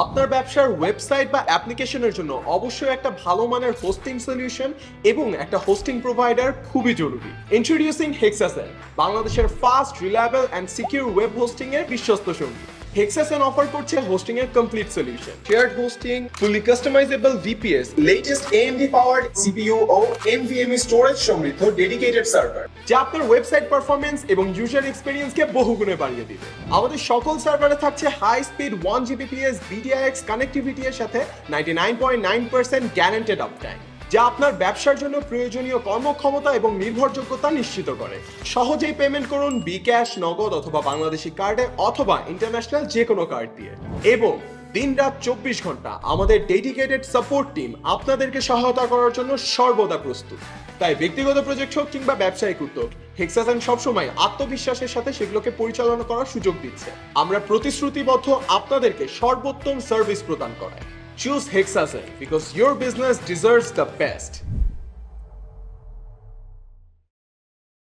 আপনার ব্যবসার ওয়েবসাইট বা অ্যাপ্লিকেশনের জন্য অবশ্যই একটা ভালো মানের হোস্টিং সলিউশন এবং একটা হোস্টিং প্রোভাইডার খুবই জরুরি। ইন্ট্রোডিউসিং হেক্সাসেন, বাংলাদেশের fast, reliable and secure web hosting এর বিশ্বস্ত সঙ্গী। হেক্সাসেন অফার করছে হোস্টিং এর complete solution, shared hosting, fully customisable VPS, latest AMD powered CPU ও NVMe স্টোরেজ সমৃদ্ধ ডেডিকেটেড সার্ভার, যা আপনার ওয়েবসাইট পারফরম্যান্স এবং ইউজার এক্সপেরিয়েন্সকে বহুগুণে বাড়িয়ে দিবে। আমাদের সকল সার্ভারে থাকছে high speed 1 Gbps VDIX connectivity এর সাথে 99.9% গ্যারান্টেড আপটাইম, যা আপনার ব্যবসার জন্য প্রয়োজনীয় কর্মক্ষমতা এবং নির্ভরযোগ্যতা নিশ্চিত করে। সহজেই পেমেন্ট করুন বিক্যাশ, নগদ অথবা বাংলাদেশি কার্ডে অথবা ইন্টারন্যাশনাল যে কোনো কার্ড দিয়ে। এবং দিনরাত 24 ঘন্টা আমাদের ডেডিকেটেড সাপোর্ট টিম আপনাদেরকে সহায়তা করার জন্য সর্বদা প্রস্তুত। তাই ব্যক্তিগত প্রজেক্ট হোক কিংবা ব্যবসায়িক উদ্যোগ, হেক্সাসেন সবসময় আত্মবিশ্বাসের সাথে সেগুলোকে পরিচালনা করার সুযোগ দিচ্ছে। আমরা প্রতিশ্রুতিবদ্ধ আপনাদেরকে সর্বোত্তম সার্ভিস প্রদান করায়। Choose Hexasen because your business deserves the best.